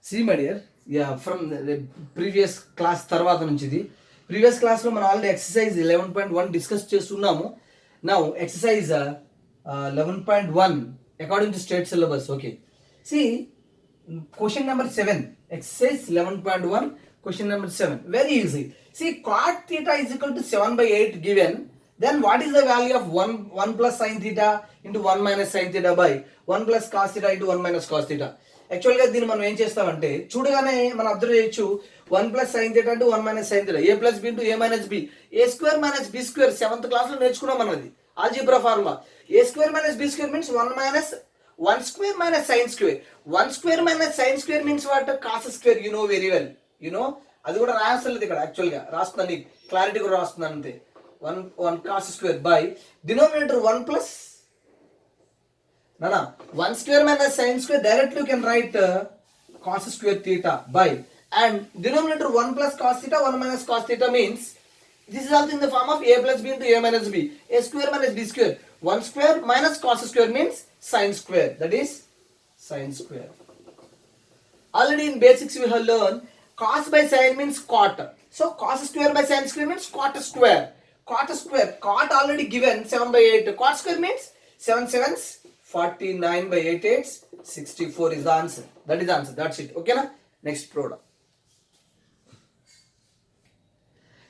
See my dear, yeah, from the previous class తర్వాత నుంచి ఇది ప్రీవియస్ క్లాస్లో మనం ఆల్రెడీ ఎక్సర్సైజ్ 11.1 డిస్కస్ చేస్తున్నాము. Now exercise 11.1 according to state syllabus. Okay, see question number 7, exercise 11.1 question number 7, very easy. See cot theta is equal to 7/8 given, then what is the value of 1 plus sin theta into 1 minus sin theta by 1 plus cos theta into 1 minus cos theta. యాక్చువల్గా దీన్ని మనం ఏం చేస్తామంటే చూడగానే మనం observe చేయొచ్చు 1 plus sine theta అంటే 1 minus sine theta, A plus B into A minus B, A square minus B square 7th క్లాస్లో నేర్చుకున్నాం మనం. అది algebra formula. A square minus B square means 1 minus 1 square minus sine square. 1 square minus sine square means what? Cos square. You know very well, you know. అది కూడా రాయలేదు ఇక్కడ, యాక్చువల్గా రాస్తున్నాను, నీకు క్లారిటీ కూడా రాస్తున్నాను అంతే. 1 cos square by denominator 1 plus 1 square minus sin square, directly you can write cos square theta by, and denominator 1 plus cos theta 1 minus cos theta means this is also in the form of a plus b into a minus b, a square minus b square. 1 square minus cos square means sin square, that is sin square. Already in basics we have learned cos by sin means cot, so cos square by sin square means cot square. Cot square, cot already given 7/8, cot square means 7 sevens 49 by 8 8 64 is the answer. That is the answer. That's it. Okay na? Next product.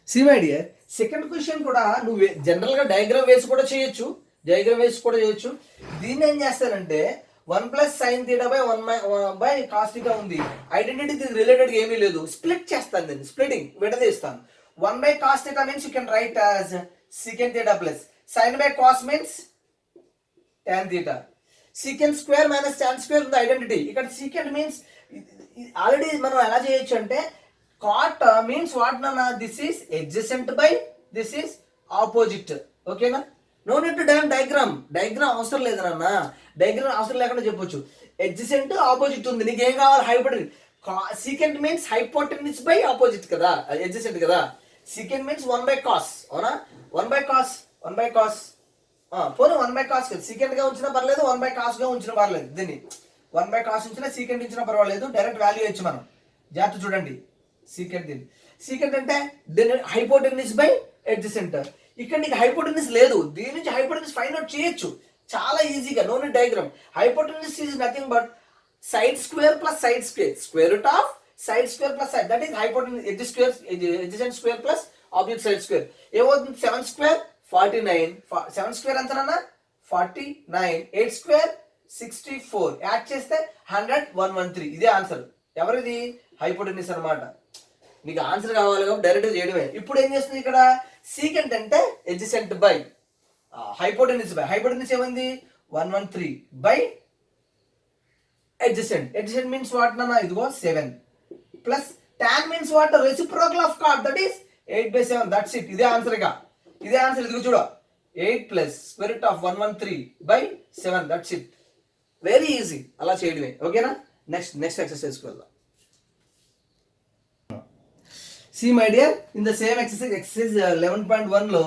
See my dear, second question కూడా నువ్వు general గా diagram వేసి కూడా చేయొచ్చు. దీన్ని ఏం చేస్తానంటే 1 plus sine theta by 1 by cos theta ఉంది. ఐడెంటిటీ రిలేటెడ్ ఏమీ లేదు. స్ప్లిట్ చేస్తాను, దీన్ని స్ప్లిటింగ్ విడదీస్తాను. 1 by cos theta means you can write as secant theta plus sine by cos means tan theta. Secant square minus tan square ఉంది identity. ఇక్కడ secant means already మనం ఎలా చేయొచ్చు అంటే cot మీన్స్ వాట్ నాన్న, this is adjacent by this is opposite. ఓకేనా? No need to diagram అవసరం లేదు నాన్న. డయాగ్రామ్ అవసరం లేకుండా చెప్పొచ్చు. adjacent ఆపోజిట్ ఉంది, నీకు ఏం కావాలి? Hypotenuse. secant means hypotenuse by opposite కదా, adjacent కదా. secant మీన్స్ 1 బై కాస్, అవునా? 1 బై కాస్ పోనీ 1 బై కాస్ సీకెంట్ గా ఉంచినా పర్లేదు, 1 బై కాస్ గా ఉంచినా పర్లేదు. దీన్ని 1 బై కాస్ ఉంచినా సీకెంట్ ఇచ్చినా పర్వాలేదు, డైరెక్ట్ వాల్యూ ఇచ్చు మనం. జాగ్రత్త చూడండి. సీకెంట్ అంటే హైపోటెన్యూస్ బై అడ్జసెంట్. ఇక్కడ నీకు హైపోటెన్యూస్ లేదు, దీని నుంచి హైపోటెన్యూస్ ఫైండ్ అవుట్ చేయొచ్చు చాలా ఈజీగా. No need diagram. Hypotenuse is nothing but side square plus side square, square root of side square plus side, that is hypotenuse. Adjacent square plus object side square. ఏమవుతుంది? 7 square 49, 7 square ఎంతనన్నా 49, 8 square 64, add చేస్తే 100 113. ఇదే answer. ఎవరిది? Hypotenuse అన్నమాట. నీకు answer కావాలి కాబట్టి direct చేయడమే. ఇప్పుడు ఏం చేస్తుంది ఇక్కడ? సీకెంట్ అంటే adjacent by hypotenuse by hypotenuse ఏమైంది? 113 బై అడ్జసెంట్ మీన్స్ వాట్ నాన్న? ఇదిగో 7 plus tan means what? Reciprocal of cot, that is 8/7. That's it. ఇదే ఆన్సర్. ఇదే ఆన్సర్. ఇదిగో చూడ, 8 plus square root of 113 by 7, that's it. Very easy, అలా చేయడమే. ఓకేనా? నెక్స్ట్ ఎక్సర్సైజ్కి వెళ్దాం. See my dear, in the same exercise 11.1 లో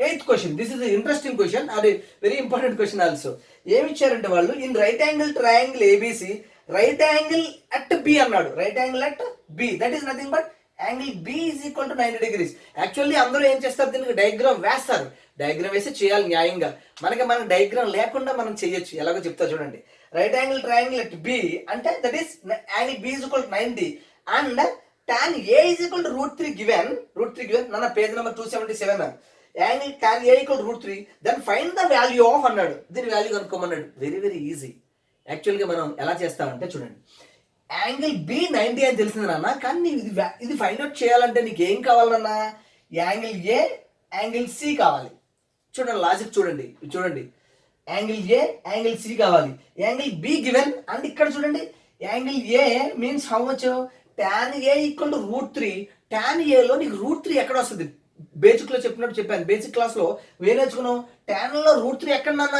8th question. This is interesting question, అది వెరీ ఇంపార్టెంట్ క్వశ్చన్ ఆల్సో. ఏమి ఇచ్చారంటే వాళ్ళు, in right angle triangle ABC, right angle at B అన్నాడు. Right angle at B, that is nothing but angle B is equal to 90 degrees. Actually అందరూ ఏం చేస్తారు? దీనికి diagram వేస్తారు. డయాగ్రామ్ వేసి చేయాలి న్యాయంగా. మన డయాగ్రామ్ లేకుండా మనం చేయొచ్చు. ఎలాగో చెప్తా చూడండి. Right angle triangle at B అంటే that is angle B is equal to 90 and tan A is equal to √3 given. నాన్న page number 277. Angle tan A equal to √3, then find the value of అన్నాడు. దీని value కనుక్కోమన్నాడు. Very very easy. యాక్చువల్గా మనం ఎలా చేస్తామంటే చూడండి, యాంగిల్ బి 90 అని తెలిసింది నాన్న, కానీ ఇది ఫైండ్ అవుట్ చేయాలంటే నీకు ఏం కావాలన్నా? యాంగిల్ ఏ యాంగిల్ సి కావాలి. చూడండి లాజిక్ చూడండి. యాంగిల్ ఏ యాంగిల్ సి కావాలి. యాంగిల్ బి గివెన్ అండ్ ఇక్కడ చూడండి, angle A means how much? tan A equal to √3. tan ఏలో నీకు √3 ఎక్కడ వస్తుంది? బేసిక్ లో చెప్పాను. బేసిక్ క్లాస్ లో నేర్చుకున్నాం. tan లో √3 ఎక్కడ నాన్న?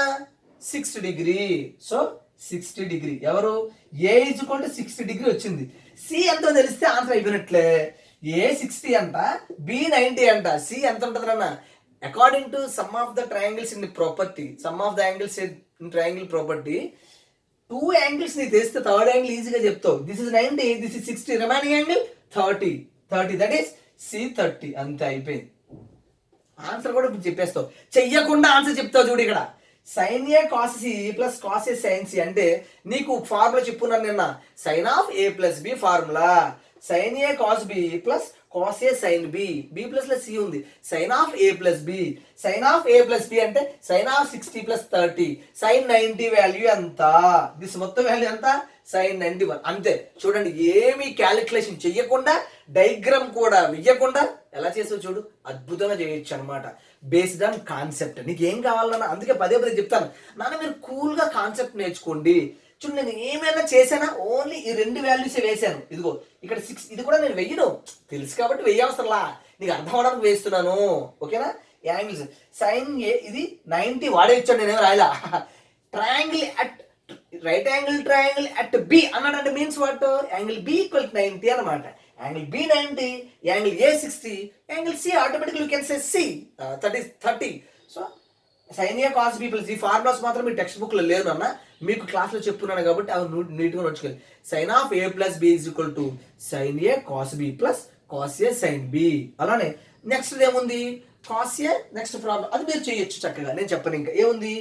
60 degree. So 60 degree. ఎవరు? ఏ ఈజ్ ఈక్వల్ టు 60 degree వచ్చింది. సి ఎంతో తెలిస్తే ఆన్సర్ అయిపోయినట్లే. ఏ 60 అంట, బి 90 అంట, సి ఎంత ఉంటుంది అన్న? According to some of the triangles in property, some of the angles in triangle property, two angles నీకు తెలిస్తే థర్డ్ యాంగిల్ ఈజీగా చెప్తావు. This is 90, this is 60, remaining angle 30, that is C30. అంతే అయిపోయింది. ఆన్సర్ కూడా ఇప్పుడు చెప్పేస్తావు, చెయ్యకుండా ఆన్సర్ చెప్తావు. చూడు ఇక్కడ sine A cos C plus cos A sine C అంటే నీకు ఫార్ములా చెప్పున్నాను నిన్న, sine of A plus B formula. Sine A cos B plus cos A sine B, B plus C ఉంది, sine of A plus B. Sine of A plus B అంటే sine of 60 plus 30, sine 90 value ఎంత? This మొత్తం value ఎంత? Sine 91. అంతే. చూడండి, ఏమి calculation చెయ్యకుండా, diagram కూడా వెయ్యకుండా ఎలా చేసావు చూడు, అద్భుతంగా చేయొచ్చు అనమాట. Based on concept. నీకు ఏం కావాలన్నా, అందుకే పదే పదే చెప్తాను, నాన్న మీరు కూల్గా కాన్సెప్ట్ నేర్చుకోండి. చూడు, నేను ఏమైనా చేశానా, ఓన్లీ ఈ 2 వాల్యూస్ వేసాను. ఇదిగో ఇక్కడ 6, ఇది కూడా నేను వెయ్యను, తెలుసు కాబట్టి వెయ్యవసరంలా, నీకు అర్థం అవడానికి వేస్తున్నాను. ఓకేనా? యాంగిల్స్ సైన్ ఏ ఇది 90 వాడే ఇచ్చాడు, నేనేమో రాయలా. Triangle at right angle triangle at B అన్నాడంటే means what? Angle B equal 90 అనమాట. Angle B 90, angle A 60, angle C automatically you can say C 30. So sine A cos B plus, ఈ formulas మాత్రం మీ టెక్స్ట్ బుక్ లో లేవు అన్న, మీకు class లో చెప్తున్నాను కాబట్టి అవి నీట్గా నడుచుకోవాలి. Sine of A plus B is equal to sine A cos B plus cos A sine B. అలానే నెక్స్ట్ ఏముంది? Cos A. నెక్స్ట్ ప్రాబ్లం అది మీరు చేయొచ్చు చక్కగా, నేను చెప్పను. ఇంకా ఏముంది?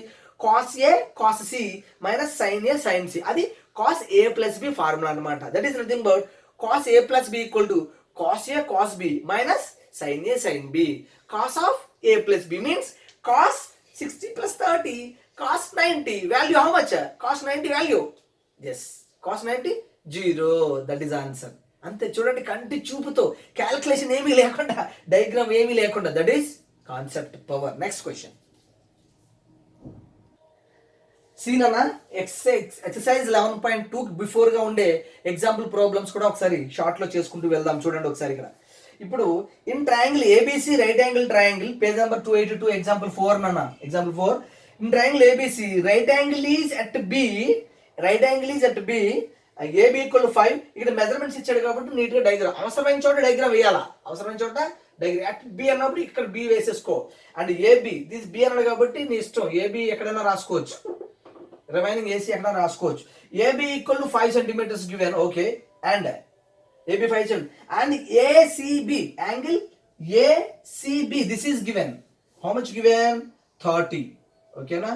Cos A cos C minus sine A sine C, అది cos A plus B formula అనమాట. That is nothing but cos A plus B equal to cos A cos B minus sine A sine B. Cos of A plus B means cos 60 plus 30, cos 90 value how much? Cos 90 value, yes, cos 90 0, that is answer. అంతే. చూడండి, కంటి చూపుతో calculation ఏమీ లేకుండా, diagram ఏమీ లేకుండా, that is concept power. Next question సీనా exercise 11.2 before గా ఉండే ఎగ్జాంపుల్ ప్రాబ్లమ్స్ కూడా ఒకసారి షార్ట్ లో చేసుకుంటూ వెళ్దాం. చూడండి ఒకసారి ఇక్కడ. ఇప్పుడు in triangle ABC right angle triangle, page number 282, example 4 నాన్న. Example 4, in triangle ABC right angle is at B, right angle is at B, AB equal 5. ఇక్కడ మెజర్మెంట్స్ ఇచ్చాడు కాబట్టి నీట్ గా డయాగ్రామ్, అవసరమైన చోట డయాగ్రామ్ వేయాలా, అవసరమైన చోట డయాగ్రామ్. అట్ బి అన్నప్పుడు ఇక్కడ బి వేసేసుకో, అండ్ ఏబి దిస్ బి అన్నాడు కాబట్టి నీ ఇష్టం, ఏబి ఎక్కడైనా రాసుకోవచ్చు, రిమైనింగ్ ఏసీ ఎక్కడైనా రాసుకోవచ్చు. AB equal to 5 centimeters given, okay, and AB 5 cm and ACB angle ACB this is given. How much given? 30. Okay na?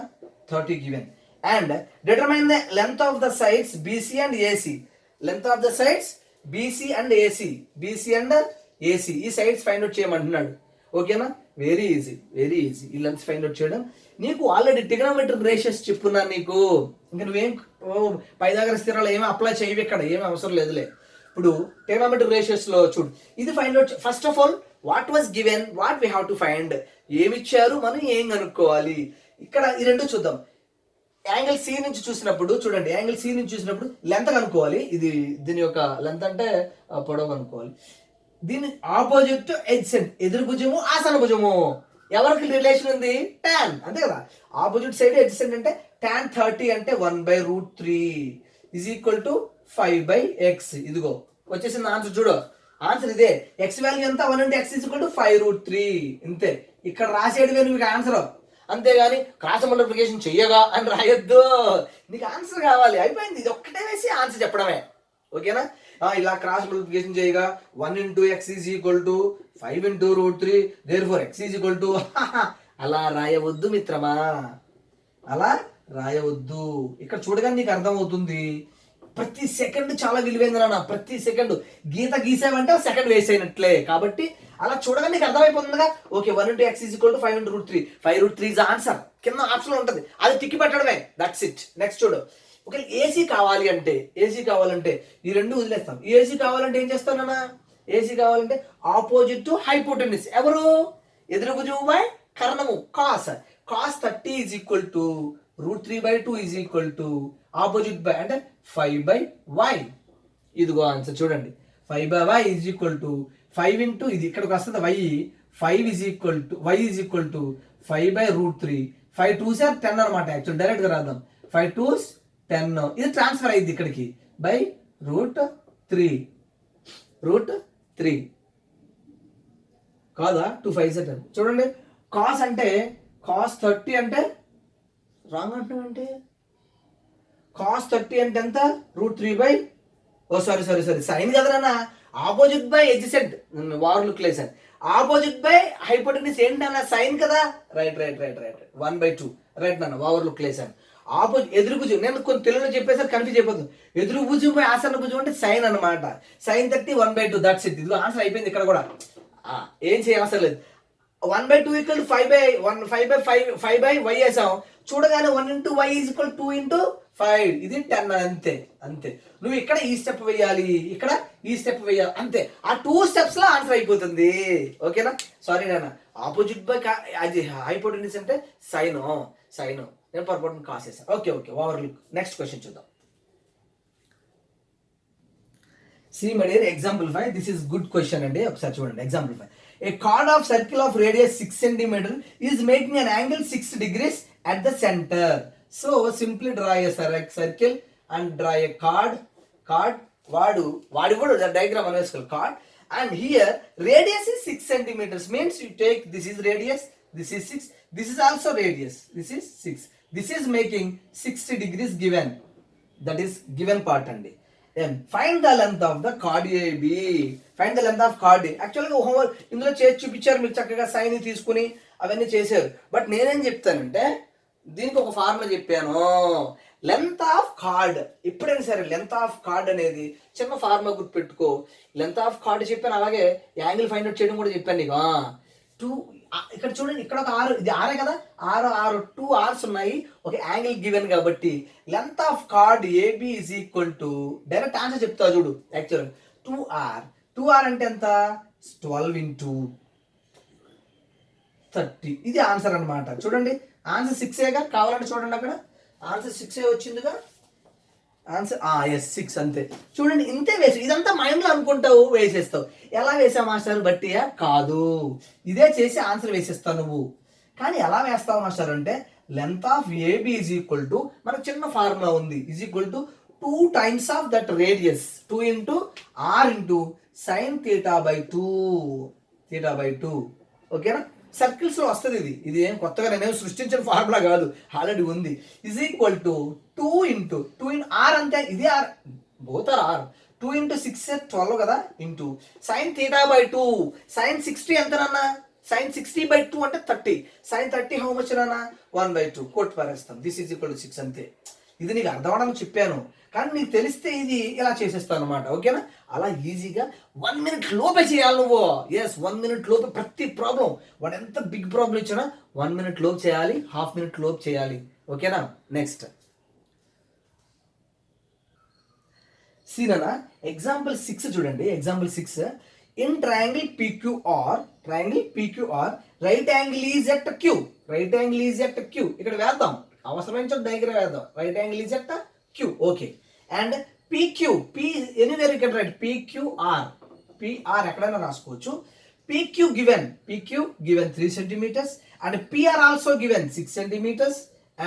30 given. And determine the length of the sides BC and AC. Length of the sides BC and AC. BC and AC. ఈ sides find out చేయమంటున్నాడు. ఓకేనా? Very easy, very easy. ఈ lengths find out చేయడం. నీకు already trigonometric ratios చెప్పున్నాను నీకు, ఇంకా నువ్వేం Pythagoras స్థిరాలు ఏమీ అప్లై చేయవు ఇక్కడ, ఏమీ అవసరం లేదులే. ఇప్పుడు ట్రిగనోమెట్రిక్ రేషియోస్ లో చూడు, ఇది find out. First of all what was given, what we have to find, ఏమి ఇచ్చారు, మనం ఏం కనుక్కోవాలి. ఇక్కడ ఈ రెండు చూద్దాం. యాంగిల్ సి నుంచి చూసినప్పుడు చూడండి, యాంగిల్ సి నుంచి చూసినప్పుడు లెంత్ కనుక్కోవాలి. ఇది దీని యొక్క లెంత్ అంటే పొడవు కనుక్కోవాలి. దీని ఆపోజిట్ ఎడ్సెంట్, ఎదురు భుజము ఆసన భుజము, ఎవరికి రిలేషన్ ఉంది? tan, అంతే కదా. ఆపోజిట్ సైడ్ ఎడ్సెంట్ అంటే tan 30 అంటే 1/√3 ఈజ్ ఈక్వల్ టు 5/x. ఇదిగో వచ్చేసింది ఆన్సర్. చూడు ఆన్సర్ ఇదే. ఎక్స్ వాల్యూ ఎంత? 1 అంటే x ఈజ్ ఈక్వల్ టు 5√3. ఇంతే. ఇక్కడ రాసేది మీకు ఆన్సర్, అంతేగాని క్రాస్ మల్టిప్లికేషన్ చెయ్యగా అని రాయొద్దు. నీకు ఆన్సర్ కావాలి, అయిపోయింది. ఇది ఒక్కటే వేసి ఆన్సర్ చెప్పడమే. ఓకేనా? ఇలా క్రాస్ మల్టిప్లికేషన్ చేయగా 1 into x is equal to 5 into √3 therefore x is equal to అలా రాయవద్దు మిత్రమా, అలా రాయవద్దు. ఇక్కడ చూడగానే నీకు అర్థం అవుతుంది. ప్రతి సెకండ్ చాలా విలువైంది నాన్న, ప్రతి సెకండ్. గీత గీసావంటే సెకండ్ వేస్ట్ అయినట్లే. కాబట్టి అలా చూడగానే నీకు అర్థమైపోతుందిగా. Okay, 1 into x is equal to 5 into √3. 5√3 is answer. కింద ఆప్షన్ ఉంటుంది, అది టిక్కి పెట్టడమే. That's it. నెక్స్ట్ చూడు. ఓకే, ఏసీ కావాలి అంటే, ఏసీ కావాలంటే ఈ రెండు వదిలేస్తాం. ఏసీ కావాలంటే ఏం చేస్తానన్నా? ఏసీ కావాలంటే ఆపోజిట్ టు హైపోటెన్యూస్, ఎవరు? ఎదురు భుజము బై కర్ణము, cos. Cos 30 is equal to √3/2 is equal to opposite by అంటే 5/y. ఇదిగో ఆన్సర్ చూడండి. 5/y is equal to 5 into ఇది ఇక్కడికి వస్తుంది y. 5 is equal to y is equal to 5/√3. 5 2s are 10 అనమాట. యాక్చువల్ డైరెక్ట్ గా రాద్దాం. 5 2s 10. ఇది ట్రాన్స్ఫర్ అయింది ఇక్కడికి బై √3 కాదా? 2 5s 10. చూడండి, కాస్ అంటే కాస్ 30 అంటే రాంగ్ అంటున్నావు అంటే కాస్ 30 అంటే ఎంత √3 బై సారీ సైన్ కదనా, ఆపోజిట్ బై ఎడ్జసెంట్ వార్లుక్ లేసాను, ఆపోజిట్ బై హైపోటెన్యూస్ ఏంటన్నా సైన్ కదా, రైట్ 1/2 రైట్ నాన్న ఓవర్లుక్ లేసాను. ఆపోజిట్ ఎదురు భుజం, నేను కొన్ని తెలుగులో చెప్పేసరికి కన్ఫ్యూజ్ అయిపోతుంది. ఎదురు భుజం బై ఆసన్న భుజం అంటే సైన్ అనమాట. Sine 30 1/2 that's it. ఇది ఆన్సర్ అయిపోయింది. ఇక్కడ కూడా ఏం చేయవసరం లేదు. 1/2 = 5/5 వేసాం. చూడగానే 1 × y = 2 × 5. ఇది 10 అంతే. నువ్వు ఇక్కడ ఈ స్టెప్ వేయాలి, ఇక్కడ ఈ స్టెప్ వేయాలి, అంతే. ఆ 2 స్టెప్స్ లో ఆన్సర్ అయిపోతుంది. ఓకేనా? సారీ నాన్న, ఆపోజిట్ బై అది హైపోటెన్యూస్ అంటే సైన్ నేను పొరపాటున కాస్ చేశాను. Okay overlook. నెక్స్ట్ క్వశ్చన్ చూద్దాం. See my dear, example 5. This is good question అండి. ఒకసారి చూడండి. Example 5. A chord of circle of radius 6 cm is making an angle 6 degrees at the center. So simply draw a circle and draw a chord. వాడు కూడా diagram అని వేసుకోవాలి. chord and here radius is 6 cm means you take this is radius, this is 6, this is also radius, this is 6. This is making 60 degrees given. That is given part అండి. Then find the length of the chord AB. Find the length of chord A. యాక్చువల్గా homework ఇందులో చేసి చూపించారు, మీరు చక్కగా sign తీసుకుని అవన్నీ చేశారు. బట్ నేనేం చెప్తానంటే దీనికి ఒక ఫార్ములా చెప్పాను. లెంత్ ఆఫ్ కార్డ్, ఎప్పుడైనా సరే లెంత్ ఆఫ్ కార్డ్ అనేది చిన్న ఫార్ములా గుర్తుపెట్టుకో. లెంత్ ఆఫ్ కార్డ్ చెప్పాను, అలాగే యాంగిల్ ఫైండ్ అవుట్ చేయడం కూడా చెప్పాను నీకు. 2 ఇక్కడ చూడండి, ఇక్కడ ఒక 6, ఇది 6 కదా, 6 2 R's ఉన్నాయి, ఒక యాంగిల్ గివెన్ కాబట్టి length of card AB = direct answer చెప్తా చూడు. యాక్చువల్ 2R అంటే ఎంత, 12 × 30. ఇది ఆన్సర్ అనమాట. చూడండి ఆన్సర్ 6ఏగా, కావాలంటే చూడండి అక్కడ ఆన్సర్ 6 వచ్చిందిగా. ఆన్సర్ 6 అంతే. చూడండి ఇంతే వేసి, ఇదంతా మైండ్లో అనుకుంటావు వేసేస్తావు. ఎలా వేసావు మాస్టర్ బట్టియా కాదు, ఇదే చేసి ఆన్సర్ వేసేస్తావు నువ్వు. కానీ ఎలా వేస్తావు మాస్టర్ అంటే లెంత్ ఆఫ్ AB = మనకు చిన్న ఫార్ములా ఉంది, = 2 times of that radius, 2 × R × sin θ/2. ఓకేనా? సర్కిల్స్ లో వస్తుంది ఇది ఏం కొత్తగా నేనేం సృష్టించిన ఫార్ములా కాదు, ఆల్రెడీ ఉంది. = 2 × R అంతే. ఇది R, బోత్ ఆర్ R. 2 × 6 12 కదా, ఇంటూ sin θ/2. sin 60 ఎంత నాన్న, sin 60/2 అంటే 30. sin 30 హౌ మచ్ నాన్న, 1/2. కొట్టు పారేస్తాం. దిస్ = 6 అంతే. ఇది నీకు అర్థం అవడానికి చెప్పాను, కానీ నీకు తెలిస్తే ఇది ఇలా చేసేస్తాను అనమాట. ఓకేనా? అలా ఈజీగా 1 minute లోపే చేయాలి నువ్వు. 1 minute లోపే ప్రతి ప్రాబ్లం, వాడు ఎంత బిగ్ ప్రాబ్లం ఇచ్చినా 1 minute లోపు చేయాలి, ½ minute లోపు చేయాలి. ఓకేనా? నెక్స్ట్ సీనా ఎగ్జాంపుల్ 6 చూడండి. Example 6, in triangle PQR right angle is at Q. ఇక్కడ వేద్దాం, అవసరమైన డయాగ్రామ్ వేద్దాం. Right angle is at Q. Okay. And PQ, anywhere you can right PR ఎక్కడైనా రాసుకోవచ్చు. PQ given 3 cm and PR also given 6 cm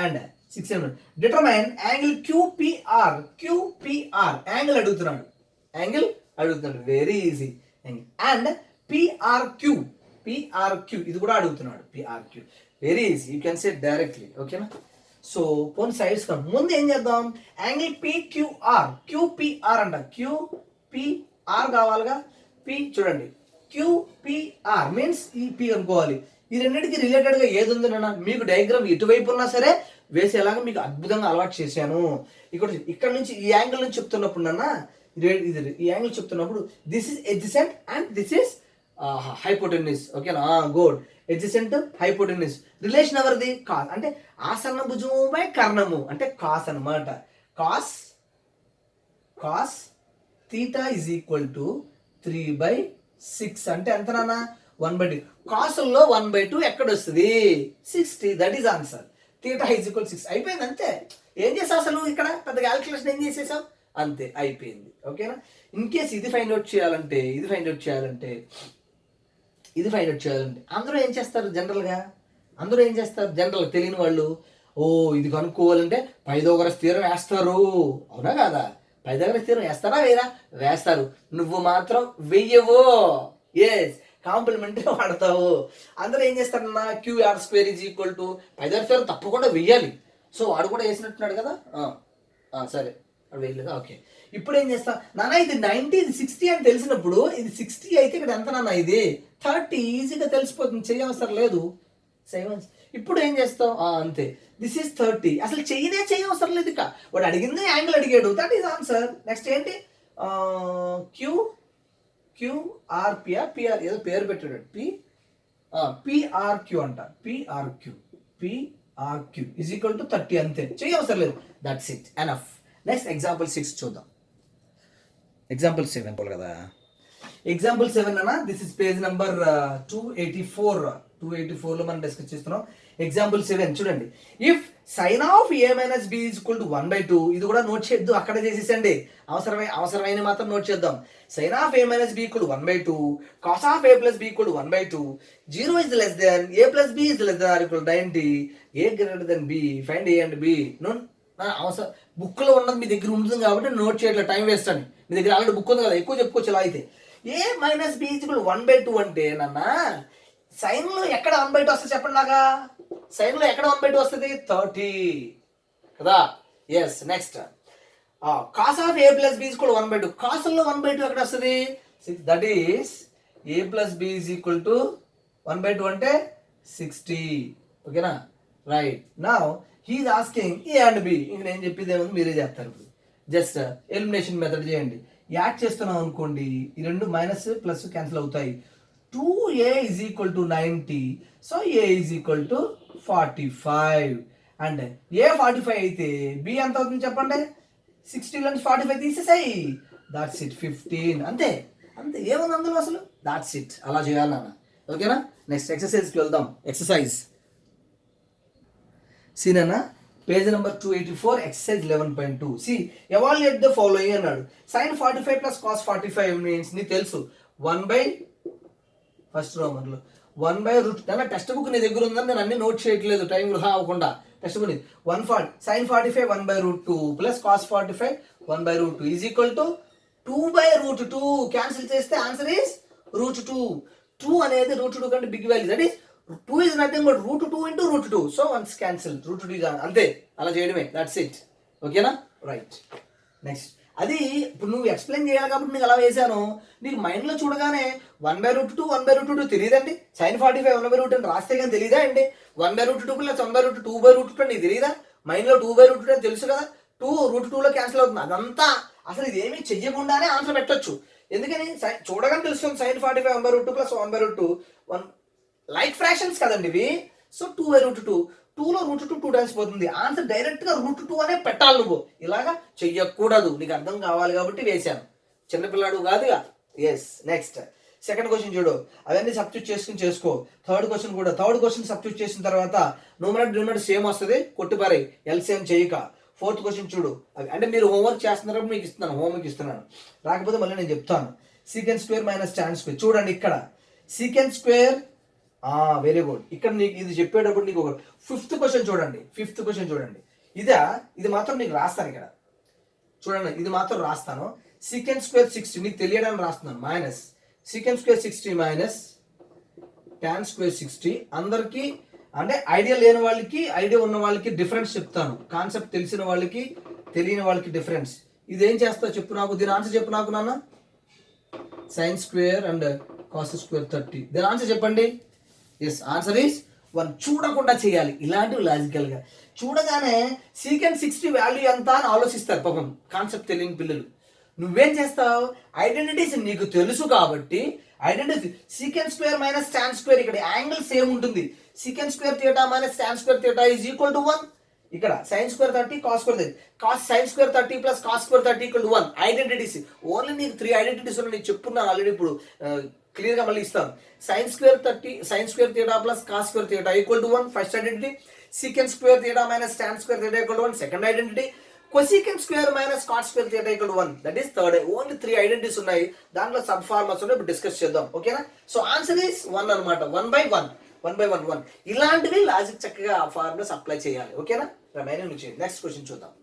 and 6 cm. Determine angle QPR. Angle అడుగుతున్నాడు, very easy. And PRQ ఇది కూడా అడుగుతున్నాడు. PRQ very easy, you can say directly. ఓకేనా? So పోనీ sides ముందు ఏం చేద్దాం, యాంగిల్ QPR అంట. QPR కావాలిగా. చూడండి QPR మీన్స్ ఈ P అనుకోవాలి. ఈ రెండింటికి రిలేటెడ్గా ఏది ఉంది నాన్న, మీకు డయాగ్రామ్ ఎటువైపు ఉన్నా సరే వేసేలాగా మీకు అద్భుతంగా అలవాటు చేశాను. ఇక్కడ నుంచి ఈ యాంగిల్ నుంచి చెప్తున్నప్పుడు నాన్న, ఈ యాంగిల్ చెప్తున్నప్పుడు this is adjacent and this is hypotenuse. ఓకేనా? గుడ్. ఎడ్జసెంట్ హైపోటెన్యూస్ రిలేషన్ ఎవరిది, కాస్. అంటే ఆసన్న భుజము బై కర్ణము అంటే కాస్ అనమాట. కాస్ θ = 3/6 అంటే ఎంత నాన్న, 1/2. కాసుల్లో 1/2 ఎక్కడ వస్తుంది, 60. That is answer. θ = 6. అయిపోయింది అంతే. ఏం చేసావు అసలు, ఇక్కడ పెద్ద క్యాలిక్యులేషన్ ఏం చేసేసావు, అంతే అయిపోయింది. ఓకేనా? ఇన్ కేస్ ఇది ఫైండ్ అవుట్ చేయాలంటే అందరూ ఏం చేస్తారు జనరల్గా, తెలియని వాళ్ళు, ఇది కనుక్కోవాలంటే పైథాగరస్ థియరం వేస్తారు. అవునా కాదా? పైథాగరస్ థియరం వేస్తారా వేస్తారు. నువ్వు మాత్రం వెయ్యవు. కాంప్లిమెంటరీ వాడతావు. అందరూ ఏం చేస్తారన్నా, QR² = పైథాగరస్ థియరం తప్పకుండా వెయ్యాలి. సో వాడు కూడా వేసినట్టున్నాడు కదా. సరే వెళ్ళుగా. ఓకే, ఇప్పుడు ఏం చేస్తా నాన్న, ఇది 90 ఇది 60 అని తెలిసినప్పుడు ఇది 60 అయితే ఇక్కడ ఎంత నాన్న, ఇది 30 ఈజీగా తెలిసిపోతుంది, చేయవసరం లేదు. ఇప్పుడు ఏం చేస్తావు, అంతే, దిస్ ఈస్ 30. అసలు చేయవసరం లేదు, ఇక వాడు అడిగింది యాంగిల్ అడిగాడు, దట్ ఈస్ ఆన్సర్. నెక్స్ట్ ఏంటి, క్యూఆర్పిఆర్ పిఆర్ ఏదో పేరు పెట్టాడు, పిఆర్క్యూ అంట, పిఆర్క్యూ ఈజ్ ఈక్వల్ టు 30 అంతే, చేయవసరం లేదు, that's it, enough. Next example 6 చూద్దాం. ఎగ్జాంపుల్ 7 కదా, ఎగ్జాంపుల్ 7 అన్న, దిస్ ఇస్ పేజ్ నెంబర్ 284లో మనం డిస్కస్ చేస్తున్నాం. ఎగ్జాంపుల్ 7 చూడండి, if sine of A minus B is equal to 1/2, ఇది కూడా నోట్ చేయొద్దు, అక్కడే చేసేసండి, అవసరమైన మాత్రం నోట్ చేద్దాం. Sine of A minus B equal 1/2, cos of A plus B equal 1/2, 0 is less than a plus b is less than or equal to 90, a greater than b, find a and b. అవసరం బుక్లో ఉన్నది మీ దగ్గర ఉంటుంది కాబట్టి note చేయట్లేదు, time waste అని. మీ దగ్గర already book ఉంది కదా, ఎక్కువ చెప్పుకోవచ్చు ఇలా అయితే. ఏ మైనస్ బి ఈజ్ ఈక్వల్ 1/2 అంటే నాన్న, సైన్లో ఎక్కడ 1/2 వస్తుంది చెప్పండి నాగా, సైన్లో ఎక్కడ 1/2 వస్తుంది, 30 కదా. Yes, next cos of A plus B is equal 1/2, కాసుల్లో 1/2 ఎక్కడ వస్తుంది, that is A plus B is equal to 1/2 అంటే 60. ఓకేనా, right. Now he is asking A and B. ఇంక నేను చెప్పేది ఏముంది మీరే చేస్తారు. ఇప్పుడు జస్ట్ ఎలిమినేషన్ మెథడ్ చేయండి. యాడ్ చేస్తున్నాం అనుకోండి, ఈ రెండు మైనస్ ప్లస్ క్యాన్సిల్ అవుతాయి. 2a is equal to 90, so a is equal to 45, and a 45 అయితే b ఎంత అవుతుంది చెప్పండి, 60 నుంచి 45 తీసేసాయి, దాట్స్ ఇట్, 15. అంతే, ఏముంది అందులో అసలు, దాట్స్ ఇట్, అలా చేయాలి నాన్న. ఓకేనా, నెక్స్ట్ ఎక్సర్సైజ్కి వెళ్దాం. ఎక్సర్సైజ్ సీనన్నా, page number 284, exercise 11.2. C evaluate the following అన్నాడు. sin 45 ప్లస్ cos 45 మీన్స్ నీకు తెలుసు 1/, ఫస్ట్ రోమన్లో 1/√. అలా టెక్స్ట్ బుక్ నీ దగ్గర ఉందని నేను అన్ని నోట్ చేయట్లేదు, టైం వృధా అవ్వకుండా. Text book 140 sin 45 1/√2 plus cos 45 1/√2 is equal to 2/√2. Cancel చేస్తే ఆన్సర్ ఈస్ √2. 2 అనేది √2 కంటే big value, that is 2 is nothing but √2 into √2. So once cancel, √2 is అంతే, అలా చేయడమే, దట్స్ ఇట్. ఓకేనా, రైట్. నెక్స్ట్ అది ఇప్పుడు నువ్వు ఎక్స్ప్లెయిన్ చేయాలి కాబట్టి నీకు అలా వేసాను. నీకు మైండ్లో చూడగానే 1/√2 1/√2 తెలియదండి, sin 45 1/√2 అని రాస్తే కానీ తెలియదా అండి, 1/√2 ప్లస్ 1/√2 2/√2 నీకు తెలియదా, మైండ్లో 2/√2 అని తెలుసు కదా, 2 √2లో క్యాన్సిల్ అవుతుంది. అదంతా అసలు ఇదేమీ చెయ్యకుండానే ఆన్సర్ పెట్టొచ్చు. ఎందుకని, చూడగానే తెలుస్తుంది sin 45 1/√2 ప్లస్ 1/√2 లైక్ ఫ్రాక్షన్స్ కదండి ఇవి. సో 2/√2, 2లో √2 2 టైమ్స్ పోతుంది, ఆన్సర్ డైరెక్ట్ గా √2 అనే పెట్టాలి. నువ్వు ఇలాగా చెయ్యకూడదు, నీకు అర్థం కావాలి కాబట్టి వేశాను, చిన్నపిల్లాడు కాదుగా. ఎస్, నెక్స్ట్ సెకండ్ క్వశ్చన్ చూడు, అవన్నీ సబ్స్టిట్యూట్ చేసుకుని చేసుకో. థర్డ్ క్వశ్చన్ కూడా, థర్డ్ క్వశ్చన్ సబ్స్టిట్యూట్ చేసిన తర్వాత న్యూమరేటర్ డినామినేటర్ సేమ్ వస్తుంది, కొట్టిపారాయి, ఎల్సిఎం చేయక. ఫోర్త్ క్వశ్చన్ చూడు, అంటే మీరు హోంవర్క్ చేస్తున్నారు, మీకు ఇస్తున్నాను, హోంవర్క్ ఇస్తున్నాను, రాకపోతే మళ్ళీ నేను చెప్తాను. Secant square minus tan square చూడండి, ఇక్కడ సీకెండ్ స్క్వేర్, వెరీ గుడ్. ఇక్కడ నీకు ఇది చెప్పేటప్పుడు నీకు ఒక ఫిఫ్త్ క్వశ్చన్ చూడండి, ఇది మాత్రం నీకు రాస్తాను ఇక్కడ చూడండి, ఇది మాత్రం రాస్తాను. సీకెండ్ స్క్వేర్ 60 నీకు తెలియడానికి రాస్తున్నాను, minus secant square 60 minus tan square 60. అందరికీ అంటే ఐడియా లేని వాళ్ళకి, ఐడియా ఉన్న వాళ్ళకి డిఫరెన్స్ చెప్తాను, కాన్సెప్ట్ తెలిసిన వాళ్ళకి తెలియని వాళ్ళకి డిఫరెన్స్. ఇదేం చేస్తావు చెప్పు నాకు, దీని ఆన్సర్ చెప్పు నాకు నాన్న. sin square and cos square 30, దీని ఆన్సర్ చెప్పండి. Yes, answer is 1. చూడకుండా చేయాలి, ఇలాంటివి లాజికల్గా చూడగానే సీకెండ్ 60 వాల్యూ ఎంత అని ఆలోచిస్తారు పాపం కాన్సెప్ట్ తెలియని పిల్లలు. నువ్వేం చేస్తావు, ఐడెంటిటీస్ నీకు తెలుసు కాబట్టి identity secant square minus tan square, ఇక్కడ యాంగిల్ సేమ్ ఉంటుంది, secant square theta minus tan square theta is equal to 1. ఇక్కడ sin square 30 cos square 30, sin square 30 plus cos square 30 equal to 1. Identities only నీకు 3 identities ఉన్నాయి, నేను చెప్పుకున్నాను already, ఇప్పుడు clear గా మళ్ళీ ఇస్తాను. sin square 30 sin square theta plus cos square theta equal to 1 first identity. secant square theta minus tan square theta equal to 1 second identity. cosecant square minus cot square theta equal to 1 that is third. Only 3 identities ఉన్నాయి, దాంట్లో sub formulas ఉన్నాయి, ఇప్పుడు discuss చేద్దాం. ఓకేనా, so answer is 1 అన్నమాట, 1/1. ఇలాంటివి logic చక్కగా ఆ ఫార్ములాస్ అప్లై చేయాలి. ఓకేనా, రిమైనింగ్ నుంచి నెక్స్ట్ క్వశ్చన్ చూద్దాం.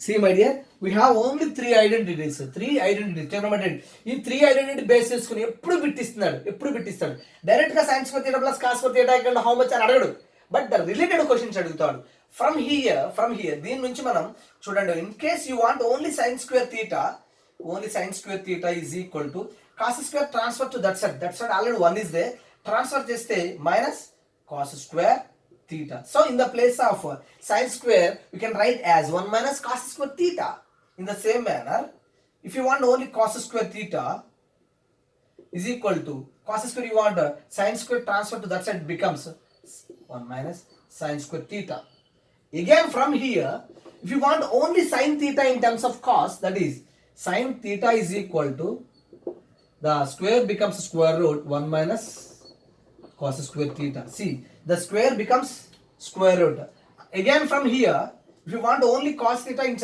See my dear, we have only 3 identities. 3 identities. Trigonometry. ఈ 3 ఐడెంటిటీ బేస్ చేసుకుని ఎప్పుడు బిట్టిస్తాడు. డైరెక్ట్ గా sines square theta plus cos square theta equal to how much అని అడగడు, బట్ ద రిలేటెడ్ క్వశ్చన్స్ అడుగుతాడు. ఫ్రమ్ హియర్ దీని నుంచి మనం చూడండి, in case you want only sine square theta is equal to cos square transfer to that side already 1 is there, transfer చేస్తే minus cos square theta. So in the place of sin square, you can write as 1 minus cos square theta. In the same manner, if you want only cos square theta is equal to cos square, you want sin square transfer to that side becomes 1 minus sin square theta. Again from here, if you want only sin theta in terms of cos, that is sin theta is equal to the square becomes square root 1 minus cos square theta. See, the square becomes square root. Again from here, if you want only cos theta in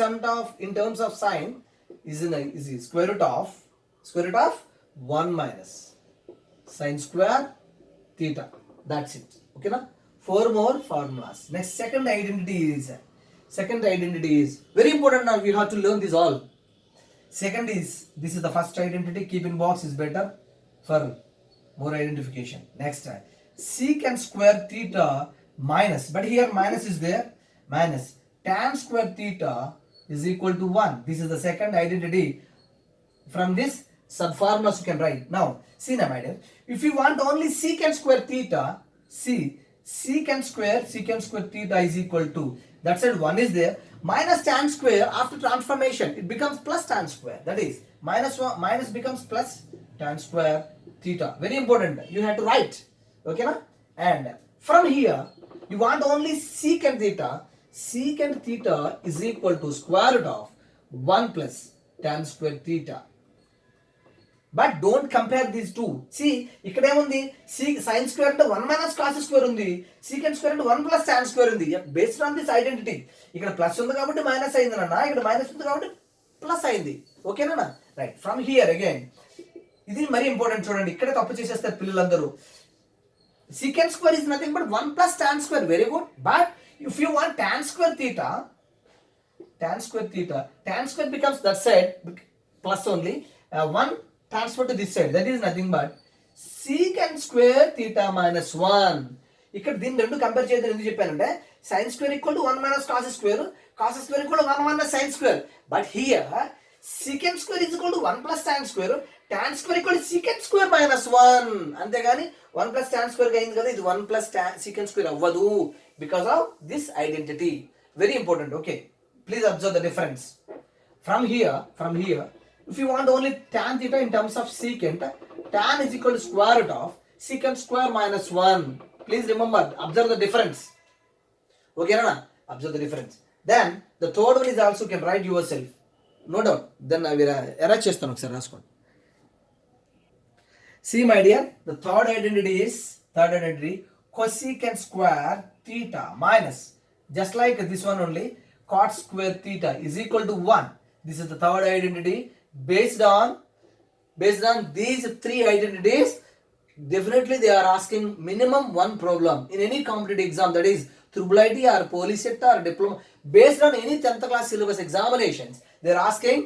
terms of sin, is square root of 1 minus sin square theta. That's it. Okay na? 4 more formulas. Next, second identity is very important. Now we have to learn this all. Second is, this is the first identity. Keep in box is better for more identification. Next, secant square theta minus, but here minus is there, minus tan square theta is equal to 1. This is the second identity. From this sub formulas you can write. Now see now my dear, if you want only secant square theta, see secant square theta is equal to, that side 1 is there, minus tan square. After transformation it becomes plus tan square, that is minus becomes plus tan square theta. Very important, you have to write. Okay na? And from here you want only secant theta is equal to square root of 1 plus tan square theta. But don't compare these two. See, ఇక్కడ ఏముంది, sin square అంటే 1 minus cos square ఉంది, secant square అంటే 1 plus tan square ఉంది. Based on this identity, ఇక్కడ plus ఉంది కాబట్టి minus అయింది నాన్న, ఇక్కడ మైనస్ ఉంది కాబట్టి ప్లస్ అయింది. ఓకేనా? రైట్. ఫ్రమ్ హియర్ అగైన్, ఇది మరీ ఇంపార్టెంట్ చూడండి, ఇక్కడే తప్పు చేసేస్తారు పిల్లలందరూ. Secant square is nothing but 1 plus tan square. Very good. But if you want tan square theta becomes that side plus only 1 transfer to this side. That is nothing but secant square theta minus 1. ఇక్కడ దీన్ని రెండు compare చేయడం ఎందుకు చెప్పానంటే, sin square equal to 1 minus cos square equal to 1 minus sin square. But here secant square is equal to 1 plus tan square equal to secant square minus 1. అంతేగాని 1 plus tan square అయింది కదా, ఇది 1 plus secant square అవ్వదు because of this identity. Very important. Okay, please observe the difference. From here, if you want only tan theta in terms of secant, tan is equal to square root of secant square minus 1. Please remember, observe the difference. Okay na? Observe the difference. Then the third one is also, you can write yourself, no doubt. Then I will erase చేస్తాను ఒకసారి రాసుకోండి. See my dear, the third identity cosecant square theta minus, just like this one only, cot square theta is equal to 1. This is the third identity. Based on these three identities, definitely they are asking minimum one problem in any competitive exam, that is Triple IT or police sector or diploma. Based on any 10th class syllabus examinations, they are asking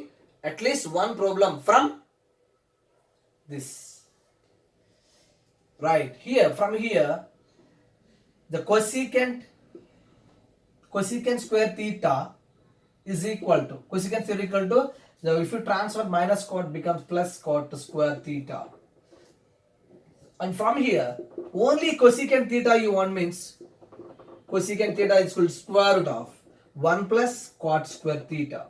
at least one problem from this. Right here, from here, the cosecant square theta is equal to, so if you transfer minus cot becomes plus cot square theta. And from here, only cosecant theta you want means cosecant theta is equal to square root of 1 plus cot square theta.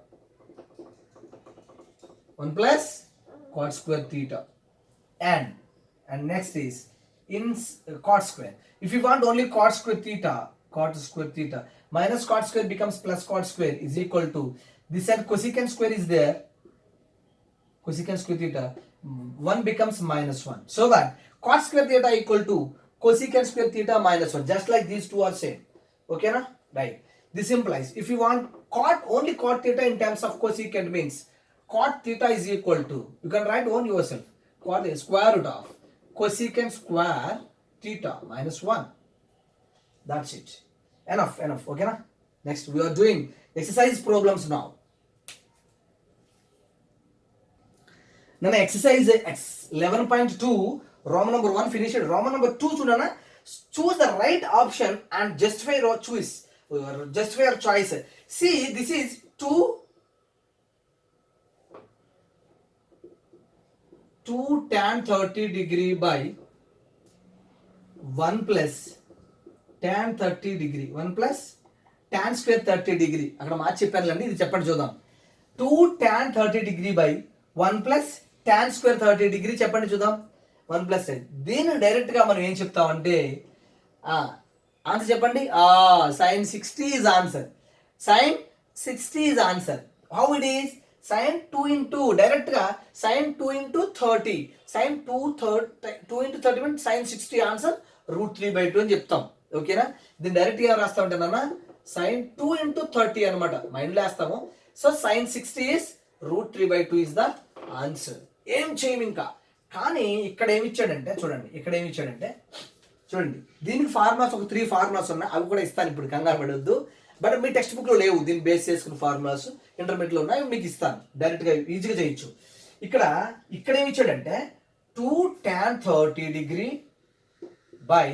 1 plus cot square theta. And next is in cot square. If you want only cot square theta minus cot square becomes plus cot square is equal to, this side cosecant square is there, cosecant square theta 1 becomes minus 1. So that cot square theta equal to cosecant square theta minus 1. Just like these two are same. Okay na? Right. This implies if you want only cot theta in terms of cosecant means cot theta is equal to, you can write on yourself, cot is square root of cosecant square theta minus 1. That's it. Enough. Okay na? Next we are doing exercise problems now. Now exercise 11.2, Roman number 1 finished. Roman number 2 chudana, choose the right option and justify your choice. Just for your choice. See this is 2 tan 30 degree by 1 plus tan 30 degree 1 plus tan square 30 degree. అక్కడ మార్చి చెప్పానులేండి, ఇది చెప్పండి చూద్దాం. 2 tan 30 degree by 1 plus tan square 30 degree చెప్పండి చూద్దాం. 1 plus దీన్ని డైరెక్ట్గా మనం ఏం చెప్తామంటే ఆన్సర్ చెప్పండి. sin 60 is answer. sin 60 is answer. How it is? sin 2 into డైరెక్ట్గా sin 2 into 30. sin 2 into 30 means sin 60 answer √3/2 అని చెప్తాం. ఓకేనా? దీన్ని డైరెక్ట్గా రాస్తా ఉంటానన్నా sin 2 into 30 అనమాట, మైండ్లో వేస్తాము. So sin 60 is √3/2 is the answer. ఏం చేయము ఇంకా. కానీ ఇక్కడ ఏమి ఇచ్చాడంటే చూడండి, చూడండి దీనికి ఫార్ములాస్ ఒక 3 ఫార్ములాస్ ఉన్నాయి, అవి కూడా ఇస్తాను ఇప్పుడు, కంగారు పడొద్దు. బట్ మీ టెక్స్ట్ బుక్లో లేవు దీన్ని బేస్ చేసుకున్న ఫార్ములాస్, ఇంటర్మీడియట్లో ఉన్నాయి, మీకు ఇస్తాను, డైరెక్ట్గా ఈజీగా చేయొచ్చు. ఇక్కడ ఏమి ఇచ్చాడంటే 2 tan 30 degree by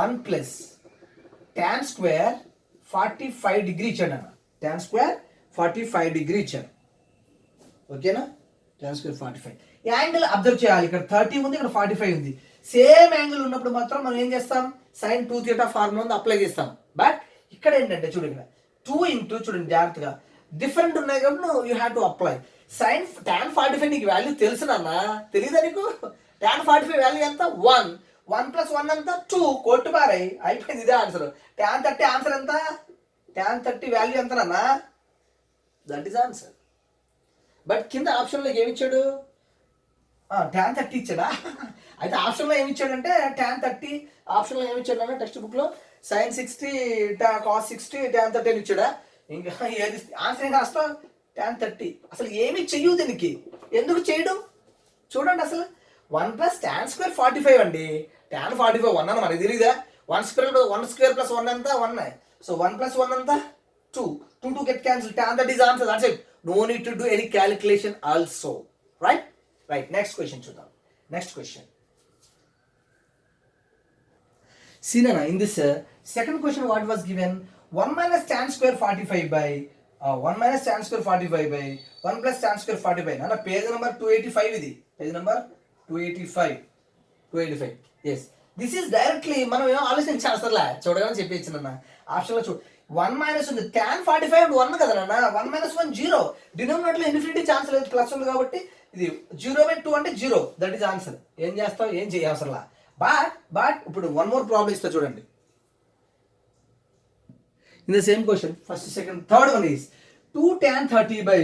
1 plus tan square 45 degree ఇచ్చాడు అన్న. tan square 45 degree ఇచ్చాడు. ఓకేనా? tan square 45. యాంగిల్ అబ్జర్వ్ చేయాలి, ఇక్కడ 30 ఉంది, ఇక్కడ 45 ఉంది. సేమ్ యాంగిల్ ఉన్నప్పుడు మాత్రం మనం ఏం చేస్తాం, sin 2 theta ఫార్ములా ఉంది అప్లై చేస్తాం. బట్ ఇక్కడ ఏంటంటే చూడండి, ఇక్కడ 2 into చూడండి జాగ్రత్తగా, డిఫరెంట్ ఉన్నాయి కాబట్టి you have to apply. sin tan 45 నీకు వాల్యూ తెలుసు నాన్న, తెలీదా నీకు? tan 45 వాల్యూ ఎంత? 1 plus 1 ఎంత? 2. కొట్టు పారై, అయిపోయింది, ఇదే ఆన్సర్. tan 30 ఆన్సర్ ఎంత? tan 30 వాల్యూ ఎంత నాన్న? That is answer. బట్ కింద ఆప్షన్లో ఏమి ఇచ్చాడు? tan 30 ఇచ్చాడా? అయితే ఆప్షన్లో ఏమి ఇచ్చాడంటే tan 30 ఆప్షన్లో ఏమి ఇచ్చాడు టెక్స్ట్ బుక్లో sin 60 cos 60 tan 30 అని ఇచ్చాడా? ఇంకా ఏది ఆన్సర్ ఏంటి రాస్తావు? tan 30. అసలు ఏమి చెయ్యు దీనికి, ఎందుకు చేయడం చూడండి. అసలు 1 plus tan square 45 అండి. tan 45 1 అని మనకి తెలియదా? 1 square plus 1 ఎంత? 1. సో 1 plus 1 ఎంత? 2 get cancelled. tan 30 is answer. That's it. No need to do any calculation also. Right? Next question చూద్దాం. Next question. See Nana, in this second question what was given? 1 minus tan square 45 by 1 minus tan square 45 by 1 plus tan square 45. Nana page number 285 ఇది. Page number 285. Yes. This is directly మనం ఏమో ఆలోచించాలి అసలు చూడగానే చెప్పేచ్చు నాన్న. ఆప్షన్లో చూడు, 1 minus ఉంది, tan 45 and 1 కదా నాన్న. 1 minus 1 0. డినామినేటర్లో ఇన్ఫినిటీ ఛాన్స్ లేదు, ప్లస్ ఉంది కాబట్టి ఇది 0/2 అంటే 0. That is answer. ఏం చేస్తావు, ఏం చేయవసరలా. బట్ ఇప్పుడు వన్ మోర్ ప్రాబ్లం ఇస్తా చూడండి. In the same question first second third one is 2 tan 30 by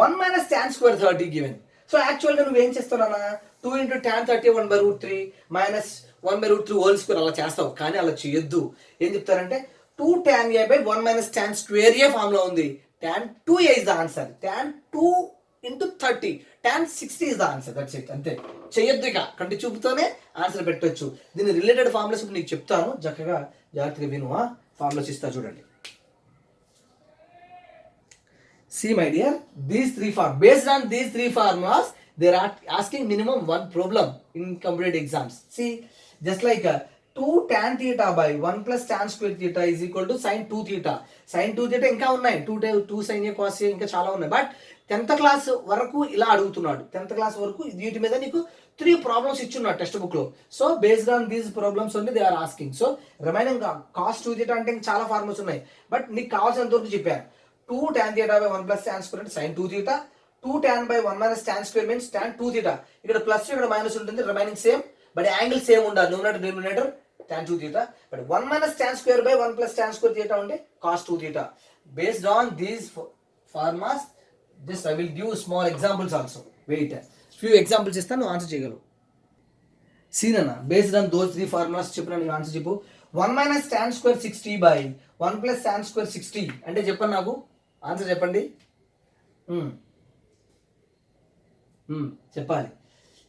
1 minus tan square 30 given. So యాక్చువల్గా నువ్వు ఏం చేస్తావు, 2 into tan 30 1/√3 minus 1/√3 whole square అలా చేస్తావు. కానీ అలా చేయొద్దు. ఏం చెప్తారంటే 2 tan a by 1 minus tan square a ఫామ్లో ఉంది. tan 2a is the answer. tan 2 into 30 tan 60 is the answer. That's it. అంతే, చెయ్యొద్దు. ఇక కంటి చూపుతోనే ఆన్సర్ పెట్టొచ్చు. దీని రిలేటెడ్ ఫార్ములాస్ ఇప్పుడు నీకు చెప్తాను, చక్కగా జాగ్రత్తగా విను. ఫార్ములాస్ ఇస్తా చూడండి. See my dear, these 3 formulas, based on these 3 formulas, they are asking minimum 1 problem in competitive exams. See, just like 2 tan theta by 1 plus tan square theta is equal to sin 2 theta. sin 2 theta ఇంకా ఉన్నాయి, 2 sin a cos a ఇంకా చాలా ఉన్నాయి. But 10th class వరకు ఇలా అడుగుతున్నాడు. 10th class వరకు వీటి మీద నీకు 3 ప్రాబ్లమ్స్ ఇచ్చున్నాడు టెక్స్ట్ బుక్ లో. So based on these problems only they are asking. So remaining cos 2 theta అంటే చాలా ఫార్ములాస్ ఉన్నాయి, బట్ నీకు కావాల్సినంత వరకు చెప్పాను. 2 tan theta by 1 plus tan square అంటే sin 2 theta. 2 tan by 1 minus tan square means tan 2 theta. ఇక్కడ plus ఇక్కడ మైనస్ ఉంటుంది, remaining same, but angle same ఉండాలి. Numerator tan 2 theta, but 1 minus tan square by 1 plus tan square theta ఉంటే cos 2 theta. Based on these formulas, this I will give small examples also. Wait, few examples ఇస్తాను, నువ్వు answer చేయగలవు. సీనన్నా, based on those 3 formulas చెప్పిన నీకు answer చెప్పు. 1 minus tan square 60 by 1 plus tan square 60 అంటే చెప్పండి, నాకు ఆన్సర్ చెప్పండి. చెప్పాలి.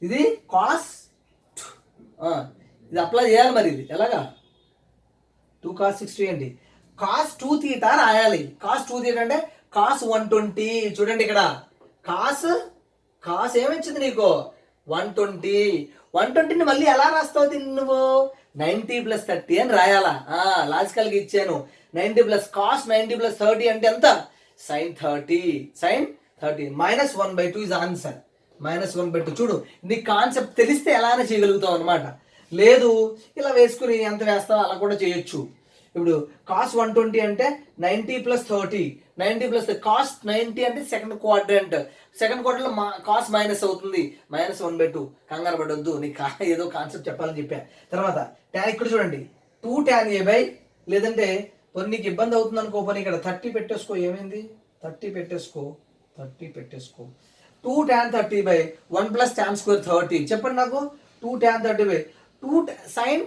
ఇది కాస్, ఇది అప్లై చేయాలి. మరి ఇది ఎలాగా? 2 cos 60 అండి. cos 2 theta రాయాలి. cos 2 theta అంటే cos 120. చూడండి ఇక్కడ కాస్ ఏమొచ్చింది నీకు? 120. 120ని మళ్ళీ ఎలా రాస్తావు దీన్ని నువ్వు? 90 + 30 అని రాయాలా? లాజికల్గా ఇచ్చాను. 90 ప్లస్ కాస్ 90 ప్లస్ 30 అంటే ఎంత? sin 30. sin 30 -1/2 is answer. -1/2. చూడు, నీ కాన్సెప్ట్ తెలిస్తే ఎలానే చేయగలుగుతావు అనమాట. లేదు ఇలా వేసుకుని ఎంత వేస్తావు అలా కూడా చేయొచ్చు. ఇప్పుడు కాస్ 120 అంటే 90 ప్లస్ 30, 90 ప్లస్ కాస్ 90 అంటే సెకండ్ క్వాడ్రంట్. సెకండ్ క్వార్టర్లో కాస్ మైనస్ అవుతుంది, -1/2. కంగారు పడొద్దు, నీకు ఏదో కాన్సెప్ట్ చెప్పాలని చెప్పా. తర్వాత tan ఇక్కడ చూడండి 2 tan a/, లేదంటే నీకు ఇబ్బంది అవుతుంది అనుకో, పని ఇక్కడ 30 పెట్టేసుకో. ఏమైంది? 30 పెట్టేసుకో. 2 tan 30/1 ప్లస్ tan స్క్వేర్ 30. చెప్పండి నాకు. 2 tan 30/2 sin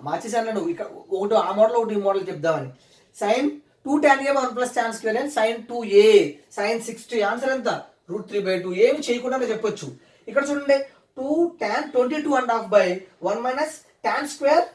మార్చేసాను నువ్వు. ఇక్కడ ఒకటి ఆ మోడల్ ఒకటి ఈ మోడల్ చెప్దామని. sin 2 tan a 1 plus tan square and sin 2a sin 60. Answer ఎంత? √3/2. ఏమి చేయకుండా చెప్పొచ్చు. ఇక్కడ చూడండి 2 tan 22.5/1 మైనస్ tan స్క్వేర్